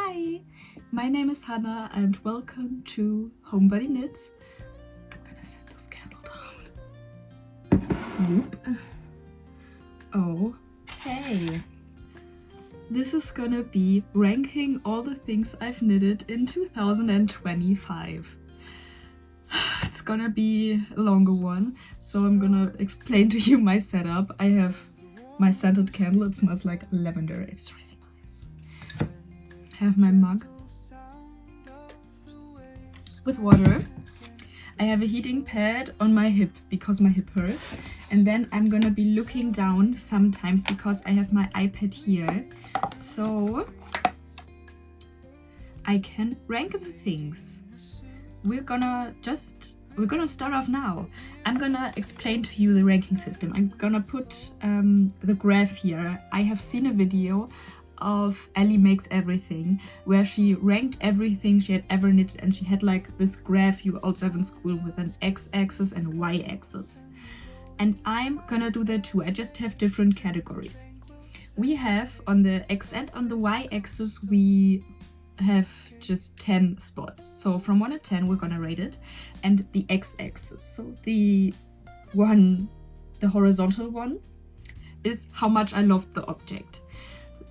Hi, my name is Hannah and welcome to Homebodyknits. I'm gonna set this candle down. Whoop. Okay. This is gonna be ranking all the things I've knitted in 2025. It's gonna be a longer one, so I'm gonna explain to you my setup. I have my scented candle, it smells like lavender, it's really nice. I have my mug with water. I have a heating pad on my hip because my hip hurts, and then I'm gonna be looking down sometimes because I have my iPad here, so I can rank the things. We're gonna start off now. I'm gonna explain to you the ranking system. I'm gonna put the graph here. I have seen a video of Ellie Makes Everything where she ranked everything she had ever knitted, and she had like this graph you also have in school with an x-axis and y-axis. And I'm gonna do that too. I just have different categories. We have on the x and on the y-axis we have just 10 spots. So from 1 to 10 we're gonna rate it. And the x-axis, so the horizontal one, is how much I loved the object.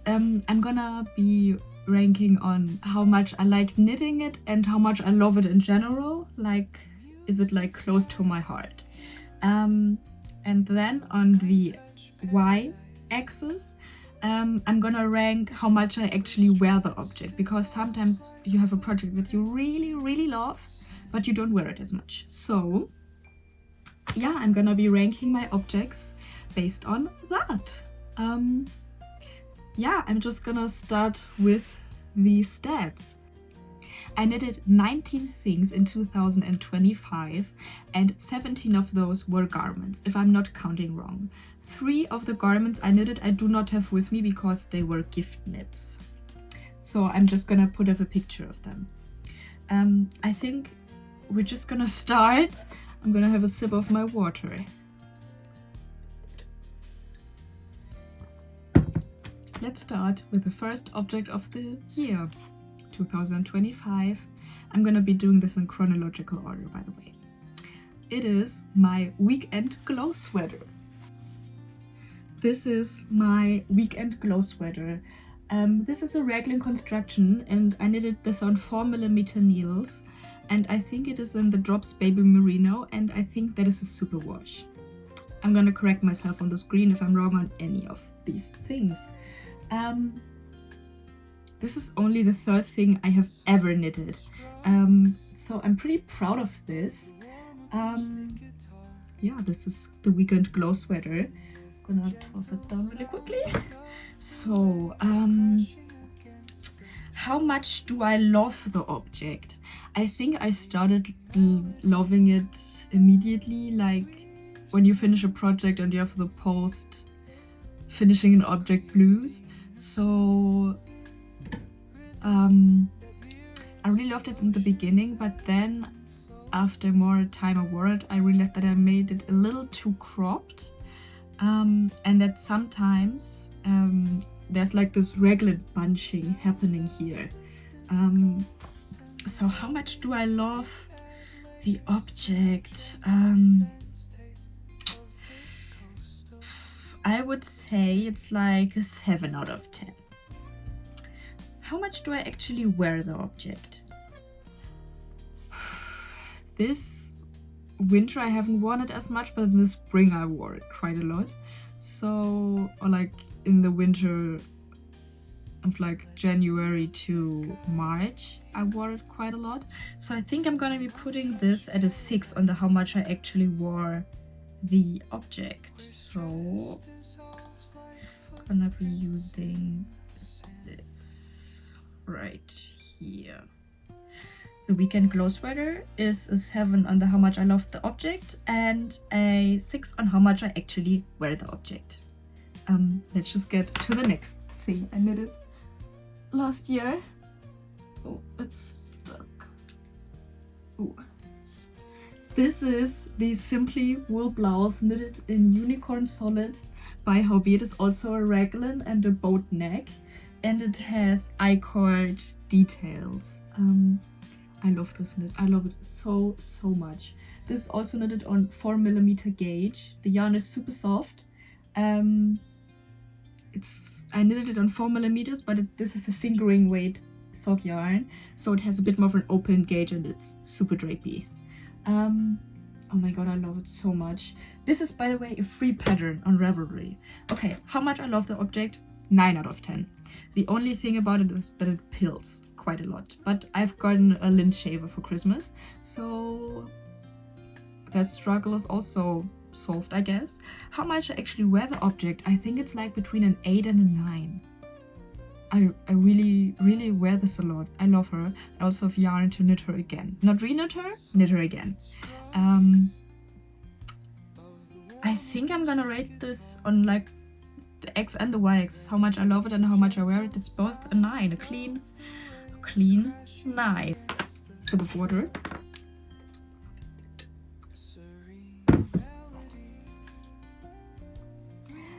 I'm gonna be ranking on how much I like knitting it and how much I love it in general. Like, is it like close to my heart? And then on the y-axis, I'm gonna rank how much I actually wear the object, because sometimes you have a project that you really love, but you don't wear it as much. So yeah, I'm gonna be ranking my objects based on that. Yeah, I'm just gonna start with the stats. I knitted 19 things in 2025 and 17 of those were garments, if I'm not counting wrong. 3 of the garments I knitted I do not have with me because they were gift knits. So I'm just gonna put up a picture of them. I think we're just gonna start. I'm gonna have a sip of my water. Let's start with the first object of the year, 2025. I'm gonna be doing this in chronological order, by the way. It is my weekend glow sweater. This is my weekend glow sweater. This is a raglan construction and I knitted this on 4mm needles, and I think it is in the Drops Baby Merino, and I think that is a superwash. I'm gonna correct myself on the screen if I'm wrong on any of these things. This is only the 3rd thing I have ever knitted, so I'm pretty proud of this. Yeah, this is the weekend glow sweater. I'm gonna toss it down really quickly. So how much do I love the object? I think I started loving it immediately, like when you finish a project and you have the post finishing an object blues. So I really loved it in the beginning, but then after more time I wore it, I realized that I made it a little too cropped, and that sometimes there's like this raglan bunching happening here. So how much do I love the object? I would say it's like a 7 out of 10. How much do I actually wear the object? This winter I haven't worn it as much, but in the spring I wore it quite a lot. So, or like in the winter of like January to March, I wore it quite a lot. So I think I'm gonna be putting this at a 6 on the how much I actually wore the object. So I'm gonna be using this right here. The weekend glow sweater is a 7 on the how much I love the object and a 6 on how much I actually wear the object. Let's just get to the next thing I knitted last year. Oh, it's stuck. Ooh. This is the Simply wool blouse knitted in Unicorn Solid by Hobby. It is also a raglan and a boat neck, and it has I-cord details. I love this knit. I love it so much. This is also knitted on 4mm gauge. The yarn is super soft. I knitted it on 4mm, but this is a fingering weight sock yarn, so it has a bit more of an open gauge and it's super drapey. Oh my god, I love it so much. This is, by the way, a free pattern on Ravelry. Okay, how much I love the object? 9 out of 10. The only thing about it is that it pills quite a lot, but I've gotten a lint shaver for Christmas, so that struggle is also solved, I guess. How much I actually wear the object? I think it's like between an 8 and a 9. I really wear this a lot. I love her. I also have yarn to knit her again. Not re-knit her, knit her again. I think I'm gonna rate this on like the X and the Y axis, how much I love it and how much I wear it. It's both a 9, a clean 9. Sip of water.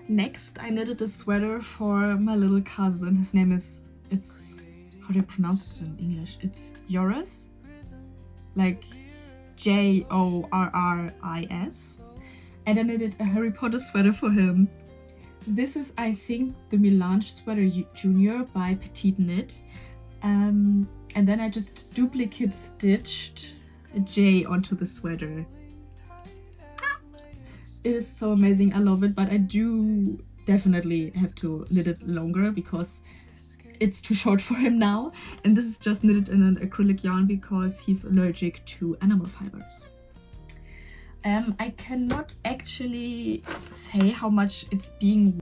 Next, I knitted a sweater for my little cousin. His name is, how do you pronounce it in English? It's Joris, like Jorris. And I knitted a Harry Potter sweater for him. This is, I think, the Melange Sweater Junior by Petite Knit. And then I just duplicate stitched a J onto the sweater. It is so amazing. I love it, but I do definitely have to knit it longer because it's too short for him now. And this is just knitted in an acrylic yarn because he's allergic to animal fibers. I cannot actually say how much it's being.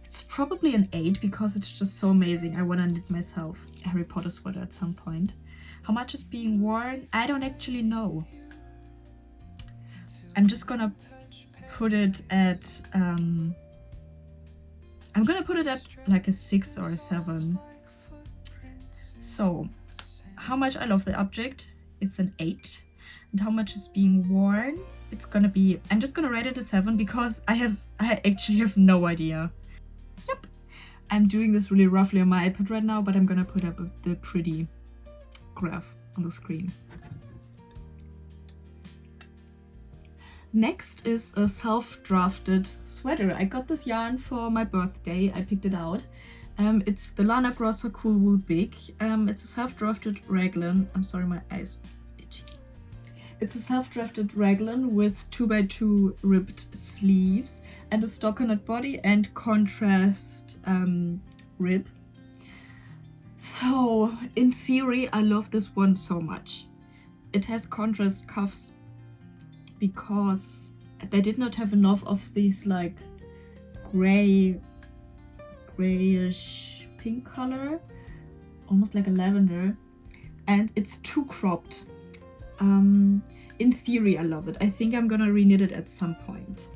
It's probably an 8 because it's just so amazing. I want to knit myself a Harry Potter sweater at some point. How much is being worn? I don't actually know. I'm just gonna put it at I'm gonna put it at like a 6 or a 7. So how much I love the object? It's an 8. And how much is being worn? It's gonna be, I'm just gonna rate it a 7 because I actually have no idea. Yep, I'm doing this really roughly on my iPad right now, but I'm gonna put up the pretty graph on the screen. Next is a self-drafted sweater. I got this yarn for my birthday. I picked it out. It's the Lana Grossa Cool Wool Big. It's a self-drafted raglan. I'm sorry, my eyes itchy. It's a self-drafted raglan with 2x2 ribbed sleeves and a stockinette body and contrast rib. So in theory, I love this one so much. It has contrast cuffs because they did not have enough of these like grayish pink color, almost like a lavender, and it's too cropped. In theory, I love it. I think I'm gonna re-knit it at some point.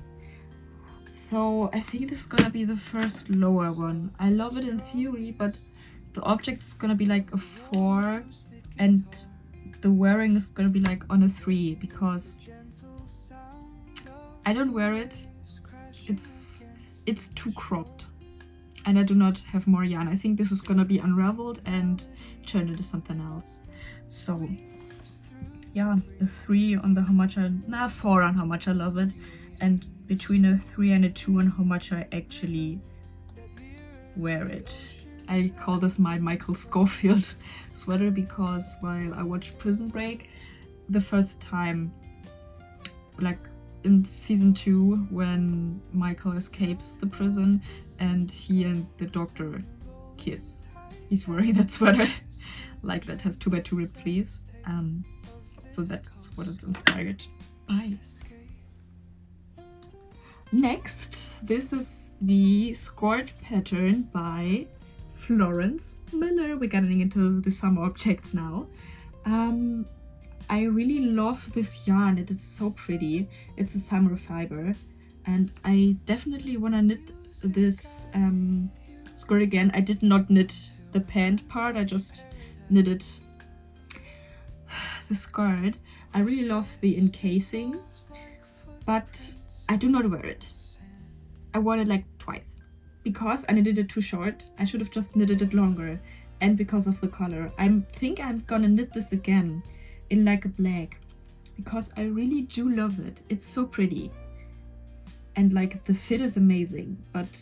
So I think this is gonna be the first lower one. I love it in theory, but the object's gonna be like a 4 and the wearing is gonna be like on a 3 because I don't wear it. It's too cropped and I do not have more yarn. I think this is gonna be unraveled and turned into something else. So yeah, a 3 on the how much 4 on how much I love it, and between a 3 and a 2 on how much I actually wear it. I call this my Michael Scofield sweater because while I watched Prison Break, the first time, like in season 2, when Michael escapes the prison and he and the doctor kiss, he's wearing that sweater like that has 2x2 ribbed sleeves. So that's what it's inspired by. Next, this is the skirt pattern by Florence Miller. We're getting into the summer objects now. I really love this yarn. It is so pretty. It's a summer fiber and I definitely want to knit this skirt again. I did not knit the pant part, I just knitted the skirt. I really love the encasing, but I do not wear it. I wore it like twice because I knitted it too short. I should have just knitted it longer. and because of the color. I think I'm gonna knit this again in like a black, because I really do love it. It's so pretty. And like the fit is amazing, but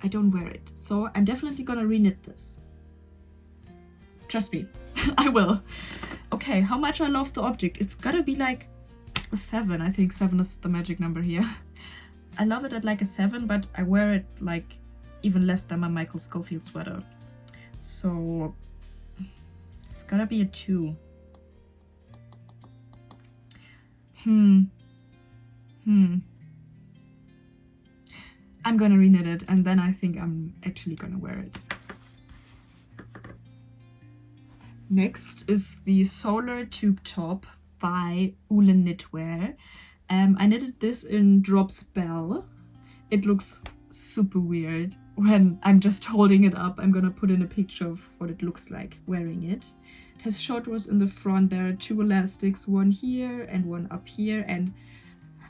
I don't wear it. So I'm definitely gonna re-knit this. Trust me, I will. Okay, how much I love the object. It's gotta be like a 7. I think 7 is the magic number here. I love it at like a 7, but I wear it like even less than my Michael Scofield sweater. So it's gotta be a 2. I'm gonna reknit it, and then I think I'm actually gonna wear it. Next is the Solar Tube Top by Ulen Knitwear. I knitted this in Drop Spell. It looks super weird when I'm just holding it up. I'm gonna put in a picture of what it looks like wearing it. It has short rows in the front. There are 2 elastics, one here and one up here, and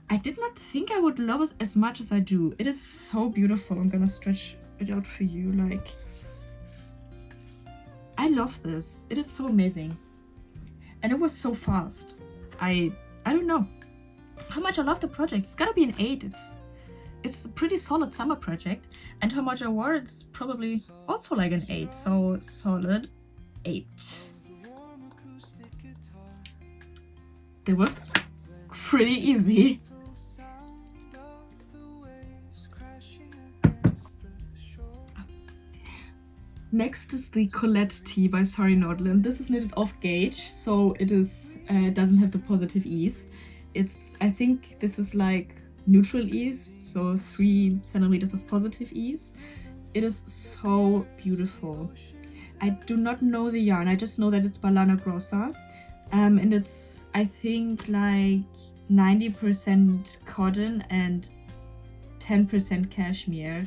I did not think I would love it as much as I do. It is so beautiful. I'm gonna stretch it out for you. Like, I love this. It is so amazing. And it was so fast. I don't know how much I love the project. It's gotta be an 8. It's a pretty solid summer project. And how much I wore it is probably also like an 8. So solid 8. That was pretty easy. Next is the Colette tee by Sorry Nordland. This is knitted off gauge, so it is doesn't have the positive ease. I think this is like neutral ease, so 3 centimeters of positive ease. It is so beautiful. I do not know the yarn. I just know that it's by Lana Grossa, and it's, I think, like 90% cotton and 10% cashmere.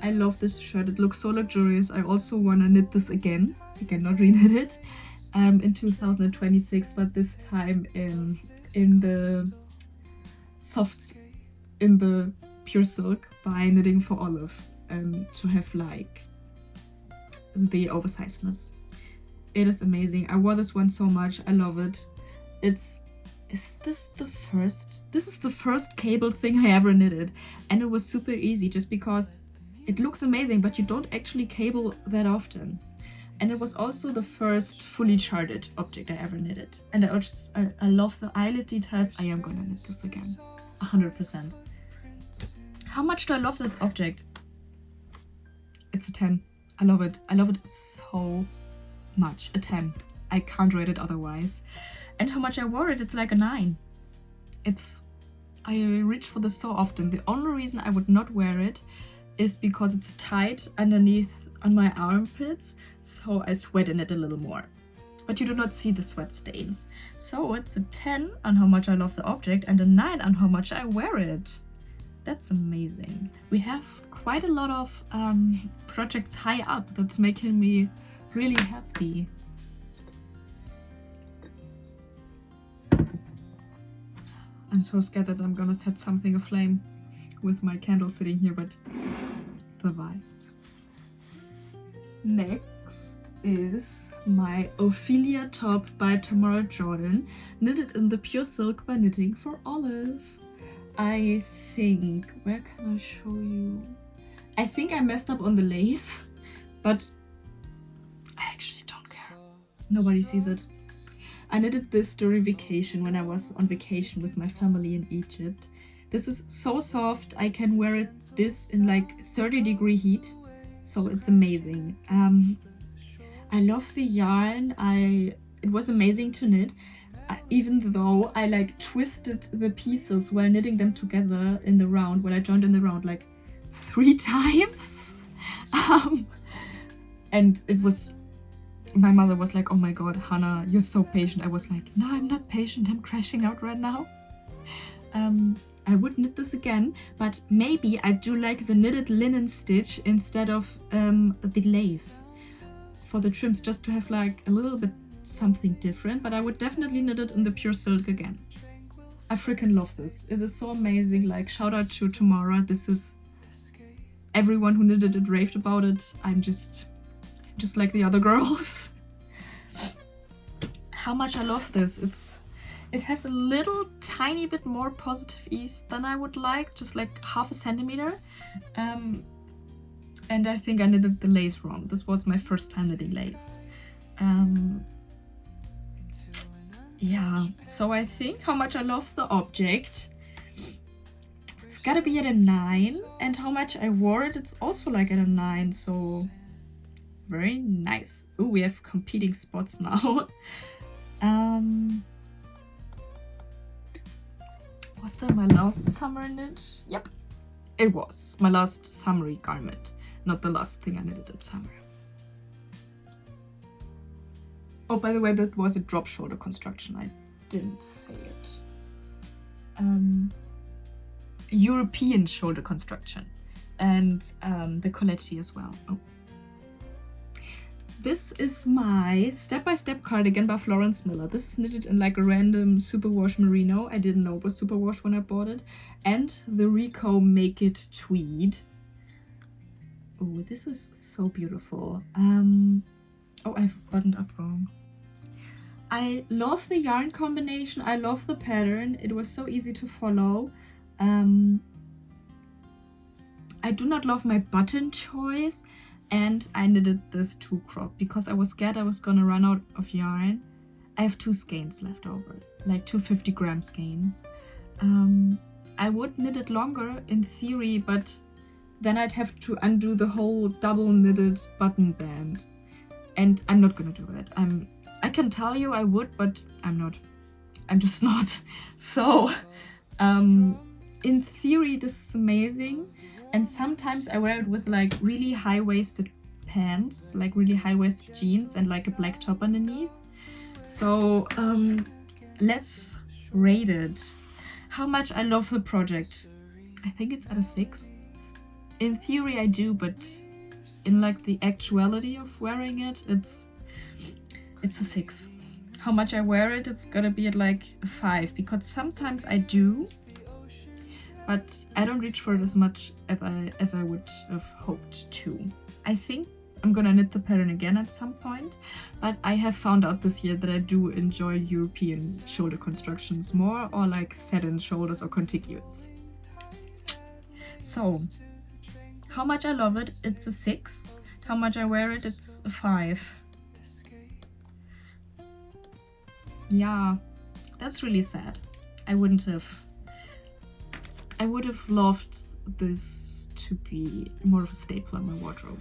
I love this shirt. It looks so luxurious. I also want to knit this again. I cannot reknit it in 2026, but this time in the softs, in the pure silk by Knitting for Olive, to have like the oversizedness. It is amazing. I wore this one so much. I love it. Is this is the first cable thing I ever knitted, and it was super easy just because it looks amazing, but you don't actually cable that often. And it was also the first fully charted object I ever knitted. And I love the eyelet details. I am gonna knit this again, 100%. How much do I love this object? It's a 10. I love it. I love it so much. A 10. I can't rate it otherwise. And how much I wore it, it's like a 9. I reach for this so often. The only reason I would not wear it is because it's tight underneath on my armpits, so I sweat in it a little more. But you do not see the sweat stains. So it's a 10 on how much I love the object and a 9 on how much I wear it. That's amazing. We have quite a lot of projects high up. That's making me really happy. I'm so scared that I'm gonna set something aflame with my candle sitting here, but the vibes. Next is my Ophelia top by Tamara Jordan, knitted in the pure silk by Knitting for Olive. I think, where can I show you? I think I messed up on the lace, but I actually don't care. Nobody sees it. I knitted this during vacation when I was on vacation with my family in Egypt. This is so soft. I can wear this in like 30-degree heat, so it's amazing. I love the yarn. It was amazing to knit, even though I like twisted the pieces while knitting them together in the round, when I joined in the round like 3 times. And it was, my mother was like, oh my god, Hannah, you're so patient. I was like, no, I'm not patient. I'm crashing out right now. I would knit this again, but maybe I do like the knitted linen stitch instead of the lace for the trims, just to have like a little bit something different. But I would definitely knit it in the pure silk again. I freaking love this. It is so amazing. Like, shout out to Tamara. This is, everyone who knitted it raved about it. I'm just just like the other girls. How much I love this. It has a little tiny bit more positive ease than I would like, just like 0.5 centimeter. And I think I knitted the lace wrong. This was my first time knitting lace. Yeah, so I think how much I love the object, it's gotta be at a 9, and how much I wore it, it's also like at a 9, so very nice. Oh, we have competing spots now. Was that my last summer knit? Yep, it was my last summery garment, not the last thing I knitted in summer. Oh, by the way, that was a drop shoulder construction. I didn't say it. European shoulder construction, and the Coletti as well. Oh. This is my step-by-step cardigan by Florence Miller. This is knitted in like a random superwash merino. I didn't know it was superwash when I bought it. And the Rico Make It tweed. Oh, this is so beautiful. Oh, I've buttoned up wrong. I love the yarn combination. I love the pattern. It was so easy to follow. I do not love my button choice. And I knitted this 2 crop because I was scared I was gonna run out of yarn. I have 2 skeins left over, like 2 50-gram skeins. I would knit it longer in theory, but then I'd have to undo the whole double knitted button band. And I'm not gonna do that. I can tell you I would, but I'm not. I'm just not. So, in theory, this is amazing. And sometimes I wear it with like really high-waisted pants, like really high-waisted jeans and like a black top underneath. So let's rate it. How much I love the project. I think it's at a 6. In theory I do, but in like the actuality of wearing it, it's a 6. How much I wear it, it's gonna be at like a 5, because sometimes I do, but I don't reach for it as much as I would have hoped to. I think I'm gonna knit the pattern again at some point, but I have found out this year that I do enjoy European shoulder constructions more, or like set-in shoulders or contiguous. So, how much I love it, it's a 6. How much I wear it, it's a 5. Yeah, that's really sad. I would have loved this to be more of a staple in my wardrobe.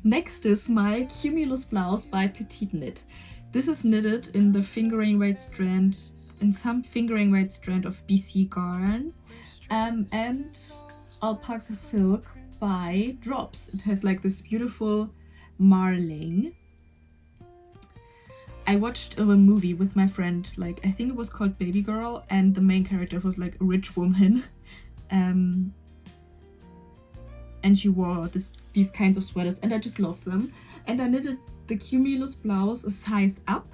Next is my Cumulus blouse by Petite Knit. This is knitted in the fingering weight strand, in some fingering weight strand of BC yarn, and alpaca silk by Drops. It has like this beautiful marling. I watched a movie with my friend, like I think it was called Baby Girl, and the main character was like a rich woman, and she wore these kinds of sweaters, and I just love them. And I knitted the Cumulus blouse a size up,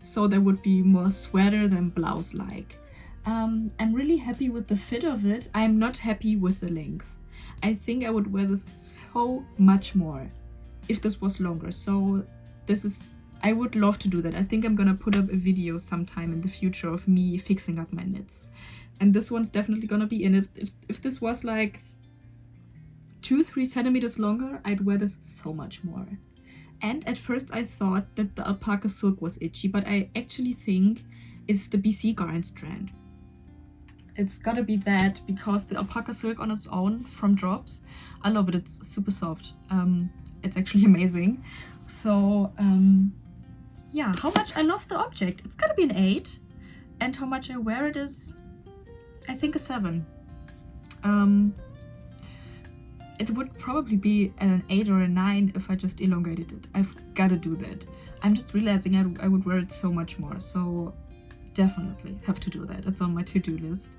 so there would be more sweater than blouse like. I'm really happy with the fit of it. I'm not happy with the length. I think I would wear this so much more if this was longer. So I would love to do that. I think I'm gonna put up a video sometime in the future of me fixing up my knits. And this one's definitely gonna be in it. If this was like 2-3 centimeters longer, I'd wear this so much more. And at first I thought that the alpaca silk was itchy, but I actually think it's the BC yarn strand. It's gotta be that, because the alpaca silk on its own from Drops, I love it. It's super soft. It's actually amazing. So yeah, how much I love the object, it's gotta be an 8. And how much I wear it is, I think, a 7. It would probably be an 8 or a 9 if I just elongated it. I've gotta do that. I'm just realizing I would wear it so much more, so definitely have to do that. It's on my to-do list.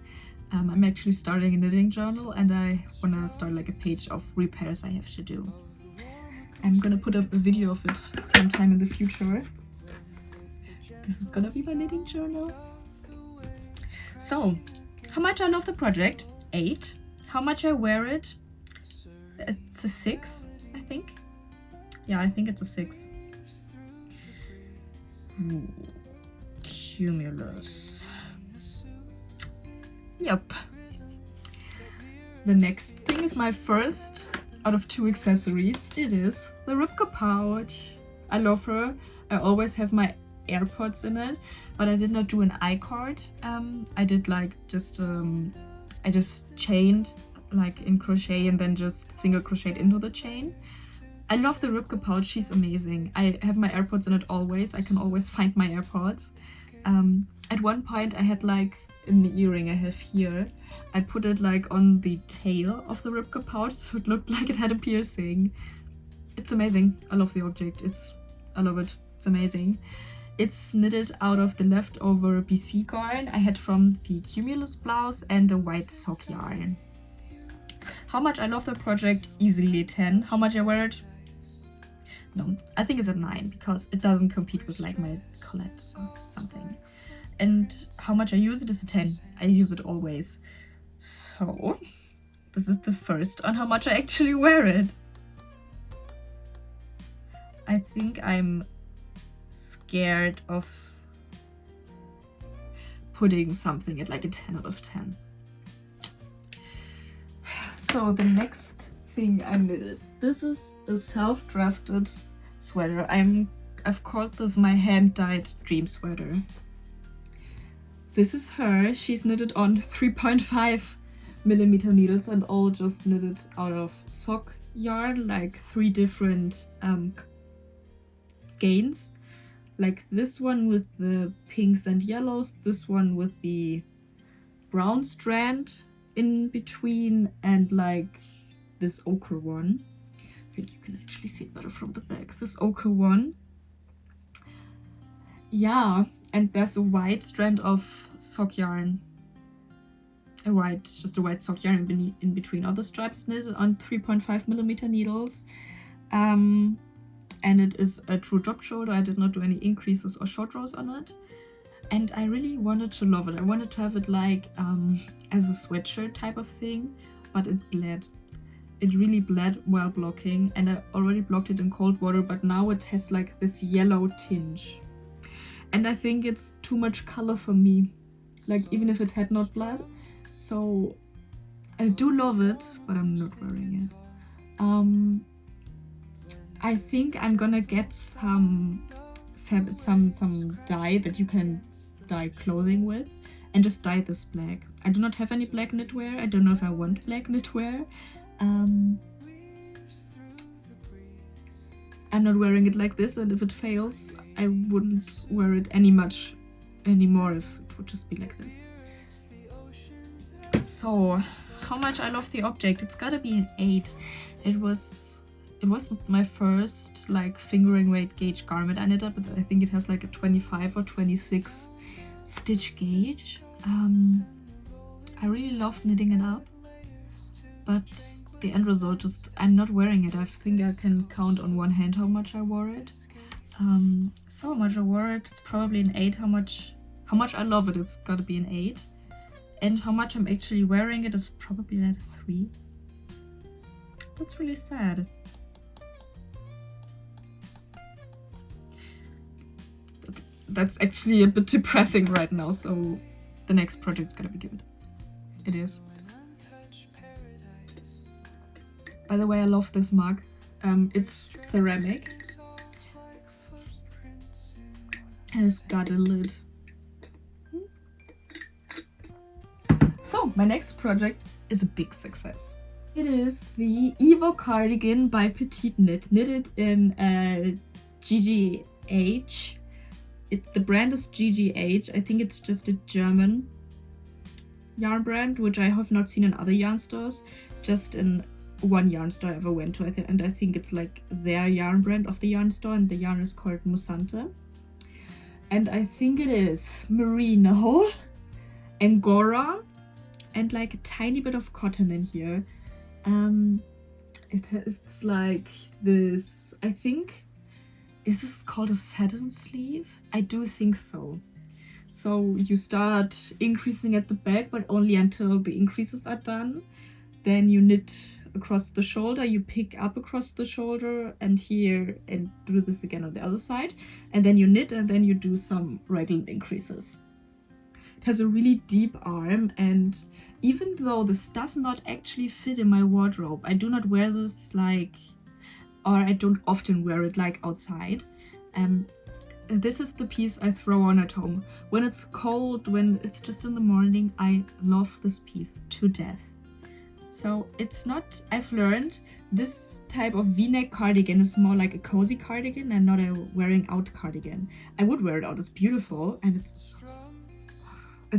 I'm actually starting a knitting journal, and I want to start like a page of repairs I have to do. I'm gonna put up a video of it sometime in the future. This is gonna be my knitting journal. So, How much I love the project? 8. How much I wear it? It's a 6, I think. Yeah, I think it's a 6. Ooh, Cumulus. Yep. The next thing is my first out of 2 accessories. It is the Ripka pouch. I love her. I always have my AirPods in it, but I did not do an I-card. I did like just I just chained like in crochet and then just single crocheted into the chain. I love the Ripka pouch. She's amazing. I have my AirPods in it always. I can always find my AirPods. At one point I had like in the earring I have here, I put it like on the tail of the Ripka pouch so it looked like it had a piercing. It's amazing. I love the object. I love it. It's amazing. It's knitted out of the leftover BC yarn I had from the Cumulus blouse and the white sock yarn. How much I love the project? Easily 10. How much I wear it? No, I think it's a 9 because it doesn't compete with like my Colette or something. And how much I use it is a 10. I use it always. So this is the first on how much I actually wear it. I think I'm scared of putting something at like a 10 out of 10. So the next thing I knitted. This is a self-drafted sweater. I've called this my hand-dyed dream sweater. This is her. She's knitted on 3.5 millimeter needles and all just knitted out of sock yarn, like 3 different skeins. Like this one with the pinks and yellows, this one with the brown strand in between, and like this ochre one. I think you can actually see it better from the back. This ochre one. Yeah, and there's a white strand of sock yarn. Just a white sock yarn in between all the stripes knitted on 3.5 millimeter needles. And it is a true drop shoulder. I did not do any increases or short rows on it. And I really wanted to love it. I wanted to have it like as a sweatshirt type of thing, but it bled. It really bled while blocking, and I already blocked it in cold water, but now it has like this yellow tinge. And I think it's too much color for me, like even if it had not bled. So I do love it, but I'm not wearing it. I think I'm gonna get some dye that you can dye clothing with and just dye this black. I do not have any black knitwear. I don't know if I want black knitwear. I'm not wearing it like this, and if it fails, I wouldn't wear it anymore if it would just be like this. So, how much I love the object? It's gotta be an 8. It was my first like fingering weight gauge garment I knitted, but I think it has like a 25 or 26 stitch gauge. I really loved knitting it up, but the end result I'm not wearing it. I think I can count on one hand how much I wore it. So how much I wore it, it's probably an 8. How much I love it, it's gotta be an 8. And how much I'm actually wearing it is probably at a 3. That's really sad. That's actually a bit depressing right now, so the next project's gonna be good. It is. By the way, I love this mug. It's ceramic. And it's got a lid. So, my next project is a big success. It is the Evo cardigan by Petite Knit, knitted in GGH. The brand is GGH. I think it's just a German yarn brand, which I have not seen in other yarn stores, just in one yarn store I ever went to. And I think it's like their yarn brand of the yarn store, and the yarn is called Musante. And I think it is merino, angora, and like a tiny bit of cotton in here. It's like this, I think, is this called a satin sleeve? I do think so. So you start increasing at the back, but only until the increases are done. Then you knit across the shoulder, you pick up across the shoulder and here, and do this again on the other side. And then you knit, and then you do some raglan increases. It has a really deep arm, and even though this does not actually fit in my wardrobe, I do not wear this like, or I don't often wear it like outside. This is the piece I throw on at home. When it's cold, when it's just in the morning, I love this piece to death. So it's not, I've learned this type of v-neck cardigan is more like a cozy cardigan and not a wearing out cardigan. I would wear it out, it's beautiful and it's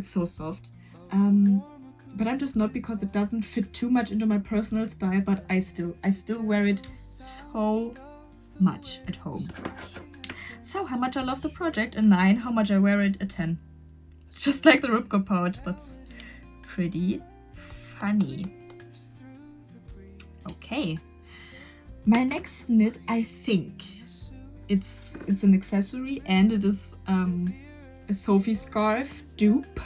so soft. But I'm just not, because it doesn't fit too much into my personal style, but I still wear it so much at home. So how much I love the project, a 9. How much I wear it, a 10. It's just like the Ripco pouch. That's pretty funny. Okay, my next knit, I think it's an accessory, and it is a Sophie scarf dupe.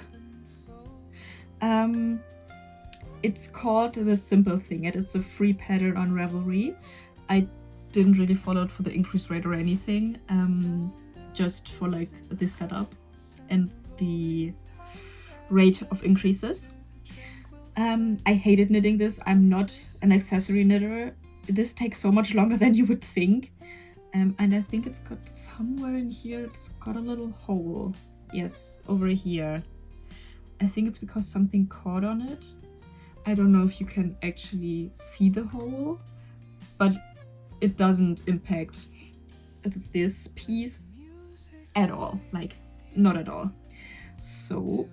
It's called The Simple Thing, and it's a free pattern on Ravelry. I didn't really follow it for the increase rate or anything, just for like the setup and the rate of increases. I hated knitting this. I'm not an accessory knitter. This takes so much longer than you would think. And I think it's got somewhere in here, it's got a little hole. Yes, over here. I think it's because something caught on it. I don't know if you can actually see the hole, but it doesn't impact this piece at all, like not at all. So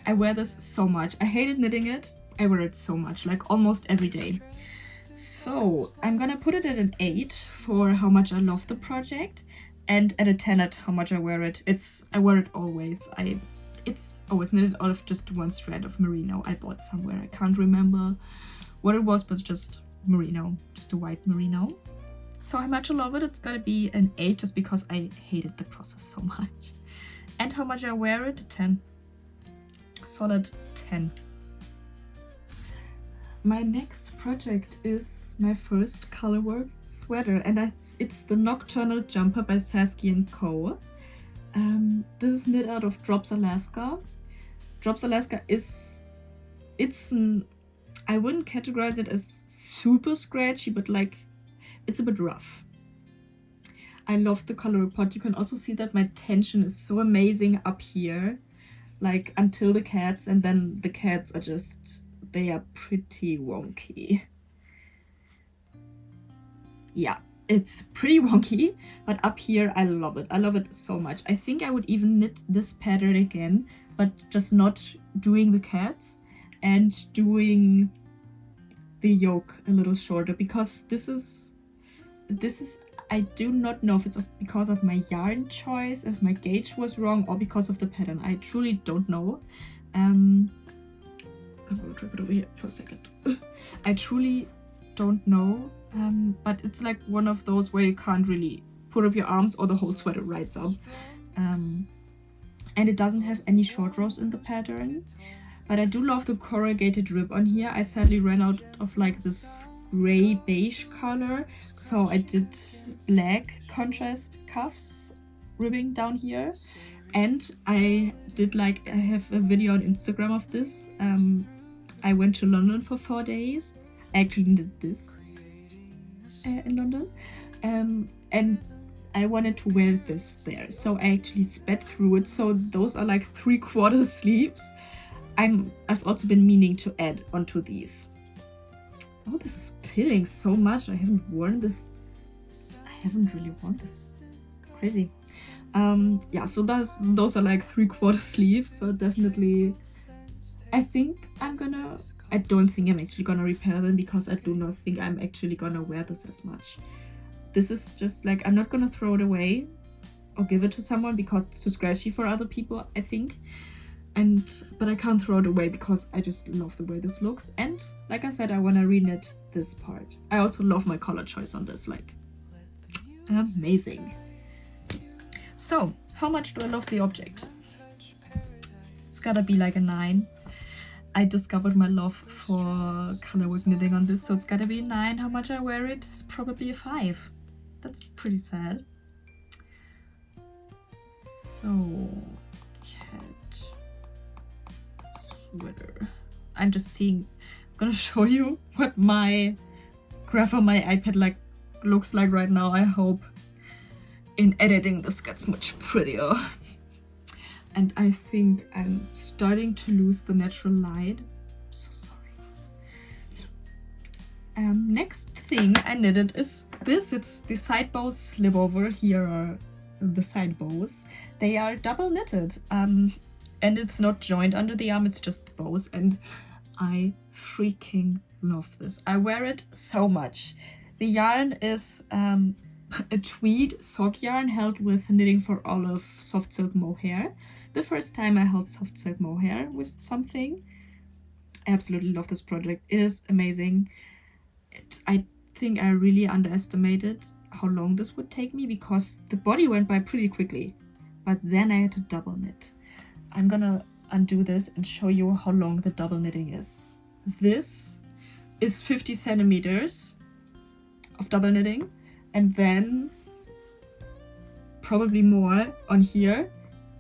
I wear this so much. I hated knitting it. I wear it so much, like almost every day. So I'm gonna put it at an 8 for how much I love the project, and at a 10 at how much I wear it. I wear it always. It's always knitted out of just one strand of merino I bought somewhere. I can't remember what it was, but just merino, just a white merino. So how much I love it, it's gonna be an 8 just because I hated the process so much. And how much I wear it, a 10. Solid 10. My next project is my first colorwork sweater, and it's the Nocturnal Jumper by Saskia & Co. This is knit out of Drops Alaska. Drops Alaska I wouldn't categorize it as super scratchy, but like it's a bit rough. I love the color report. You can also see that my tension is so amazing up here, like until the cats, and then the cats are just, they are pretty wonky. Yeah, it's pretty wonky, but up here I love it. I love it so much. I think I would even knit this pattern again, but just not doing the cats and doing the yoke a little shorter, because this is I do not know if it's because of my yarn choice, if my gauge was wrong, or because of the pattern. I truly don't know. I'm gonna drop it over here for a second. I truly don't know, but it's like one of those where you can't really put up your arms or the whole sweater rides up. And it doesn't have any short rows in the pattern, but I do love the corrugated rib on here. I sadly ran out of like this gray beige color, so I did black contrast cuffs ribbing down here, and I have a video on Instagram of this. I went to London for 4 days. I actually did this in London, and I wanted to wear this there, so I actually sped through it. So those are like 3/4 sleeves. I've also been meaning to add onto these. Oh, this is pilling so much. I haven't worn this. I haven't really worn this. Crazy. Yeah, so those are like 3/4 sleeves. So definitely, I don't think I'm actually gonna repair them, because I do not think I'm actually gonna wear this as much. This is just like, I'm not gonna throw it away or give it to someone because it's too scratchy for other people, I think. But I can't throw it away because I just love the way this looks. And like I said, I want to reknit this part. I also love my color choice on this, like amazing. So how much do I love the object? gotta be like a 9. I discovered my love for colorwork knitting on this, so it's gotta be a 9. How much I wear it is probably a 5. That's pretty sad. So, cat sweater. I'm just seeing, I'm gonna show you what my graph on my iPad like looks like right now. I hope in editing this gets much prettier. And I think I'm starting to lose the natural light. I'm so sorry. Next thing I knitted is this. It's the side bows slip over. Here are the side bows. They are double knitted. And it's not joined under the arm, it's just the bows. And I freaking love this. I wear it so much. The yarn is a tweed sock yarn held with Knitting for Olive soft silk mohair. The first time I held soft silk mohair with something. I absolutely love this project. It is amazing. I think I really underestimated how long this would take me because the body went by pretty quickly. But then I had to double knit. I'm gonna undo this and show you how long the double knitting is. This is 50 centimeters of double knitting, and then probably more on here,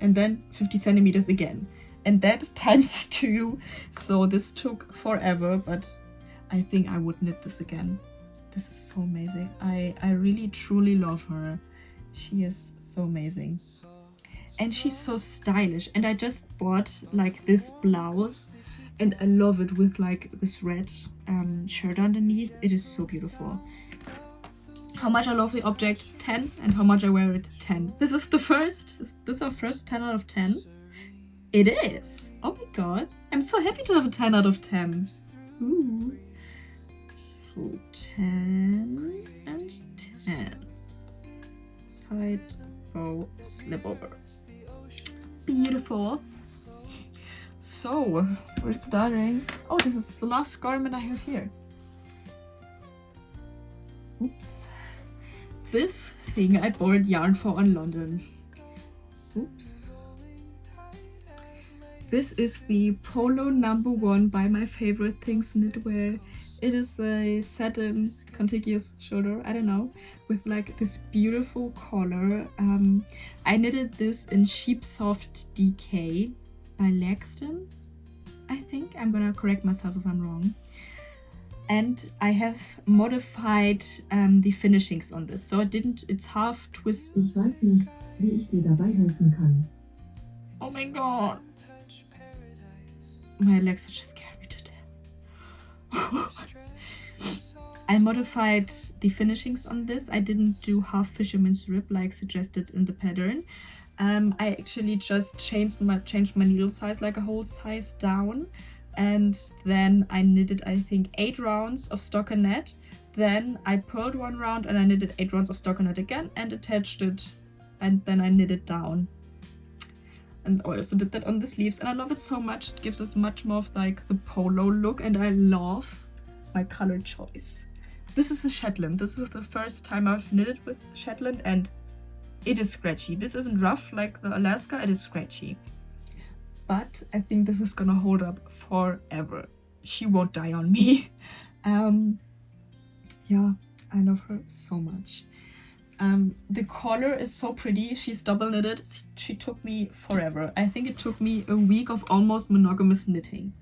and then 50 centimeters again, and that times 2. So this took forever, but I think I would knit this again. This is so amazing. I really truly love her. She is so amazing, and she's so stylish. And I just bought like this blouse, and I love it with like this red shirt underneath. It is so beautiful. How much I love the object, 10, and how much I wear it, 10. This is the first, this is our first 10 out of 10. It is. Oh my god. I'm so happy to have a 10 out of 10. Ooh. So 10 and 10. Side bow slip over. Beautiful. So we're starting. Oh, this is the last garment I have here. Oops. This thing I borrowed yarn for on London. Oops. This is the Polo #1 by My Favorite Things Knitwear. It is a satin contiguous shoulder, I don't know, with like this beautiful collar. I knitted this in Sheep Soft DK by Laxton's, I think. I'm gonna correct myself if I'm wrong. And I have modified the finishings on this, so it's half twist. Ich weiß nicht, wie ich dir dabei helfen kann. Oh my god. My legs are just scared me to death. I modified the finishings on this. I didn't do half fisherman's rib like suggested in the pattern. I actually just changed my needle size like a whole size down. And then I knitted, I think, 8 rounds of stockinette. Then I purled 1 round and I knitted 8 rounds of stockinette again and attached it. And then I knitted down. And I also did that on the sleeves. And I love it so much. It gives us much more of like the polo look. And I love my color choice. This is a Shetland. This is the first time I've knitted with Shetland. And it is scratchy. This isn't rough like the Alaska. It is scratchy. But I think this is gonna hold up forever. She won't die on me. Yeah, I love her so much. The collar is so pretty. She's double knitted. She took me forever. I think it took me a week of almost monogamous knitting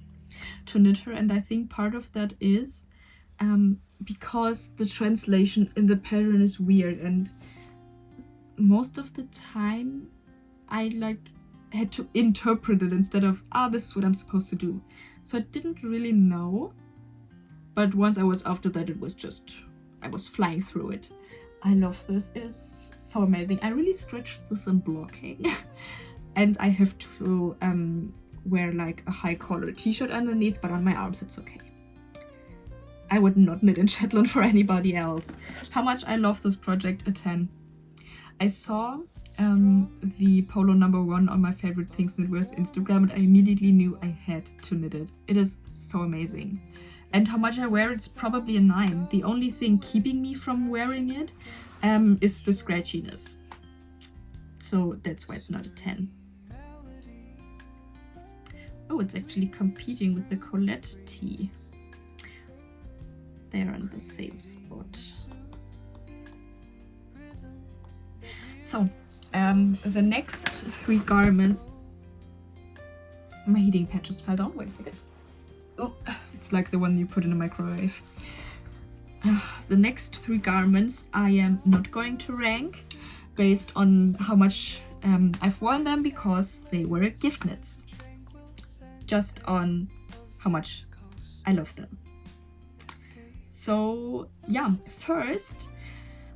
to knit her. And I think part of that is because the translation in the pattern is weird. And most of the time I had to interpret it instead of, this is what I'm supposed to do. So I didn't really know. But once I was after that, it was just, I was flying through it. I love this. It is so amazing. I really stretched this in blocking. And I have to wear like a high collar t-shirt underneath, but on my arms it's okay. I would not knit in Shetland for anybody else. How much I love this project, a 10. I saw the Polo #1 on My Favorite Things Knitwear's Instagram, and I immediately knew I had to knit it. It is so amazing. And how much I wear, it's probably a 9. The only thing keeping me from wearing it is the scratchiness. So that's why it's not a 10. Oh, it's actually competing with the Colette tee. They're on the same spot. So, the next 3 garments. My heating pad just fell down. Wait a second. Oh, it's like the one you put in a microwave. The next 3 garments I am not going to rank based on how much I've worn them, because they were gift knits. Just on how much I love them. So yeah, first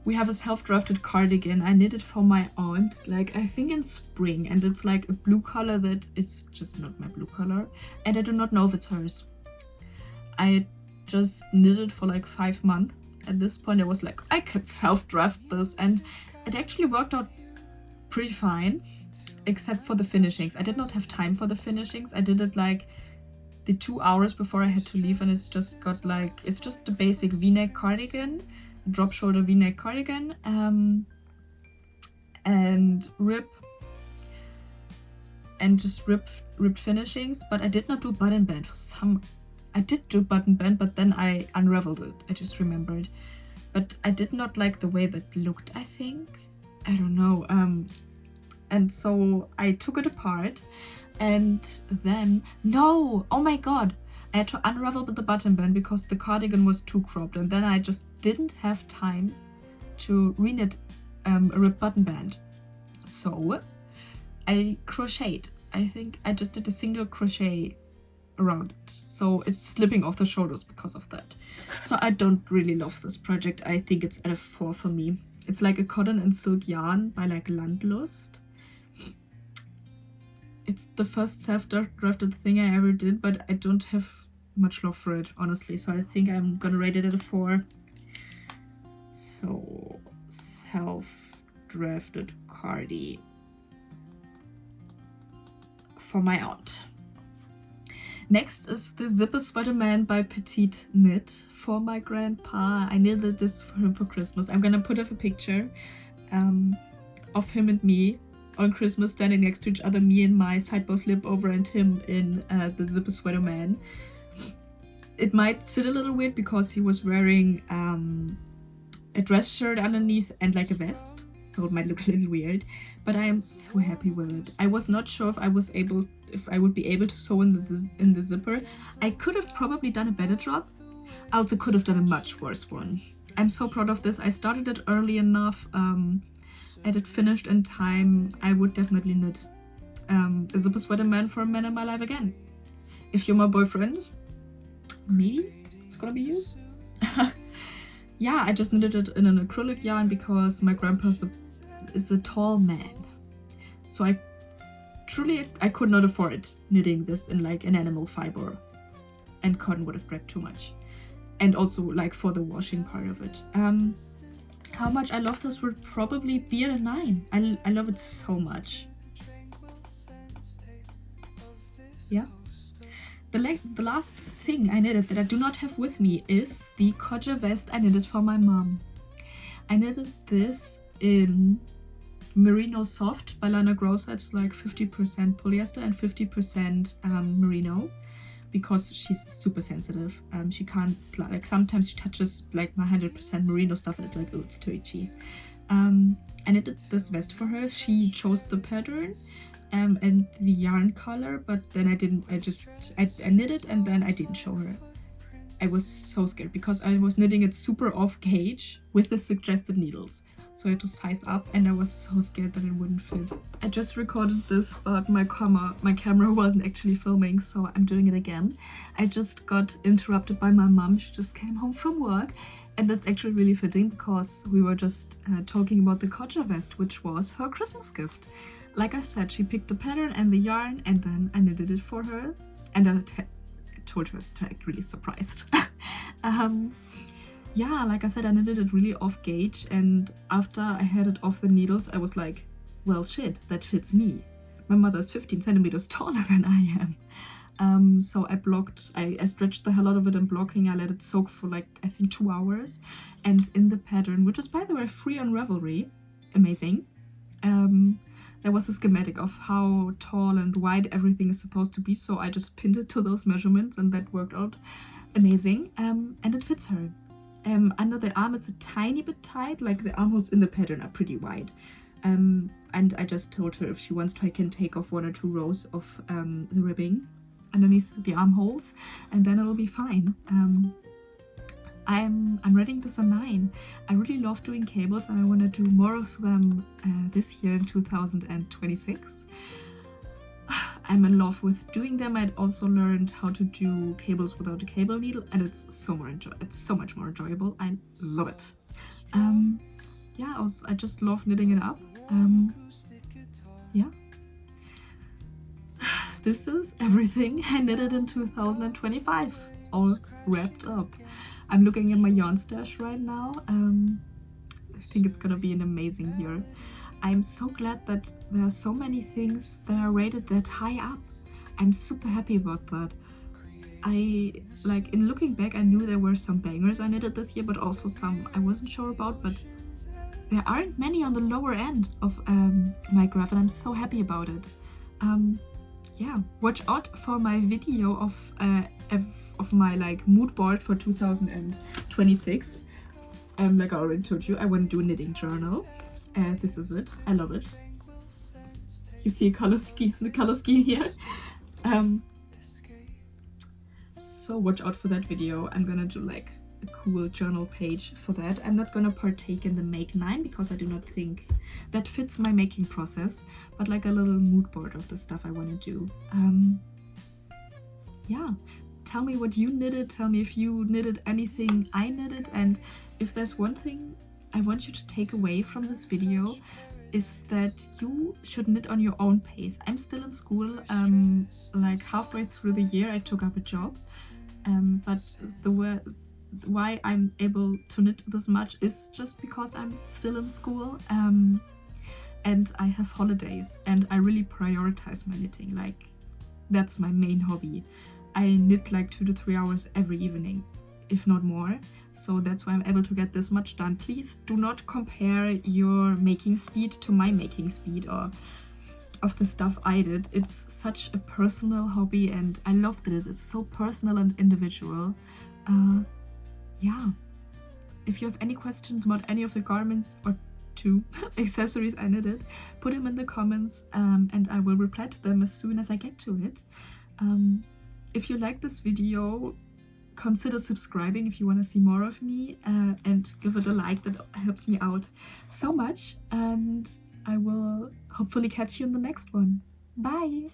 we have a self-drafted cardigan I knitted for my aunt, like I think in spring, and it's like a blue color that it's just not my blue color, and I do not know if it's hers. I just knitted for like 5 months. At this point I was like, I could self-draft this, and it actually worked out pretty fine, except for the finishings. I did not have time for the finishings. I did it like the 2 hours before I had to leave, and it's just got like, it's just a basic v-neck cardigan, drop shoulder v-neck cardigan, and rib, and just ribbed finishings. But I did not do button band for some. I did do button band, but then I unraveled it. I just remembered, but I did not like the way that looked. I think, I don't know. And so I took it apart, and then no, oh my god, I had to unravel the button band because the cardigan was too cropped, and then I just didn't have time to reknit a ribbed button band. So I crocheted. I think I just did a single crochet around it, so it's slipping off the shoulders because of that. So I don't really love this project. I think it's at a 4 for me. It's like a cotton and silk yarn by like Landlust. It's the first self-drafted thing I ever did, but I don't have much love for it, honestly, so I think I'm gonna rate it at a 4. So self-drafted cardi for my aunt. Next is the Zipper Sweater Man by Petite Knit for my grandpa. I knitted this for him for Christmas. I'm gonna put up a picture of him and me on Christmas standing next to each other, me in my sidebow slip over and him in the Zipper Sweater Man. It might sit a little weird because he was wearing a dress shirt underneath and like a vest, so it might look a little weird, but I am so happy with it. I was not sure if I would be able to sew in the zipper. I could have probably done a better job. I also could have done a much worse one. I'm so proud of this. I started it early enough, and it finished in time. I would definitely knit a Zipper Sweater Man for a man in my life again. If you're my boyfriend, maybe it's gonna be you. Yeah, I just knitted it in an acrylic yarn because my grandpa is a tall man, so I could not afford knitting this in like an animal fiber, and cotton would have dragged too much, and also like for the washing part of it. How much I love this would probably be at a 9. I love it so much. Yeah. The last thing I knitted that I do not have with me is the Kodja vest I knitted for my mom. I knitted this in Merino Soft by Lana Grossa. It's like 50% polyester and 50% merino, because she's super sensitive. She can't, like, sometimes she touches like my 100% merino stuff and it's like, oh, it's too itchy. I knitted this vest for her. She chose the pattern and the yarn color, but then I knit it and then I didn't show her. I was so scared because I was knitting it super off gauge with the suggested needles. So I had to size up, and I was so scared that it wouldn't fit. I just recorded this, but my camera wasn't actually filming, so I'm doing it again. I just got interrupted by my mom. She just came home from work, and that's actually really fitting because we were just talking about the Kodja vest, which was her Christmas gift. Like I said, she picked the pattern and the yarn, and then I knitted it for her, and I told her to act really surprised. Yeah, like I said, I knitted it really off gauge, and after I had it off the needles, I was like, well, shit, that fits me. My mother is 15 centimeters taller than I am. So I stretched the hell out of it in blocking. I let it soak for like, I think 2 hours. And in the pattern, which is by the way free on Ravelry, amazing, there was a schematic of how tall and wide everything is supposed to be, so I just pinned it to those measurements, and that worked out amazing. And it fits her. Under the arm, it's a tiny bit tight, like the armholes in the pattern are pretty wide. And I just told her if she wants to, I can take off 1 or 2 rows of the ribbing underneath the armholes, and then it'll be fine. I'm rating this a 9. I really love doing cables, and I want to do more of them this year in 2026. I'm in love with doing them. I'd also learned how to do cables without a cable needle, and it's so much more enjoyable. I love it. Yeah, I just love knitting it up. Yeah. This is everything I knitted in 2025, all wrapped up. I'm looking at my yarn stash right now. I think it's gonna be an amazing year. I'm so glad that there are so many things that are rated that high up. I'm super happy about that. In looking back, I knew there were some bangers I knitted this year, but also some I wasn't sure about, but there aren't many on the lower end of my graph, and I'm so happy about it. Yeah, watch out for my video of my mood board for 2026. Like I already told you, I want to do a knitting journal. This is it. I love it. You see the color scheme here. So watch out for that video. I'm gonna do a cool journal page for that. I'm not gonna partake in the Make 9 because I do not think that fits my making process, but a little mood board of the stuff I want to do. Yeah, tell me what you knitted. Tell me if you knitted anything I knitted, and if there's one thing I want you to take away from this video, is that you should knit on your own pace. I'm still in school. Halfway through the year I took up a job, but why I'm able to knit this much is just because I'm still in school, and I have holidays, and I really prioritize my knitting. That's my main hobby. I knit 2 to 3 hours every evening, if not more. So that's why I'm able to get this much done. Please do not compare your making speed to my making speed or of the stuff I did. It's such a personal hobby, and I love that it is so personal and individual. Yeah. If you have any questions about any of the garments or 2 accessories I knitted, put them in the comments, and I will reply to them as soon as I get to it. If you like this video, consider subscribing if you want to see more of me, and give it a like. That helps me out so much, and I will hopefully catch you in the next one. Bye!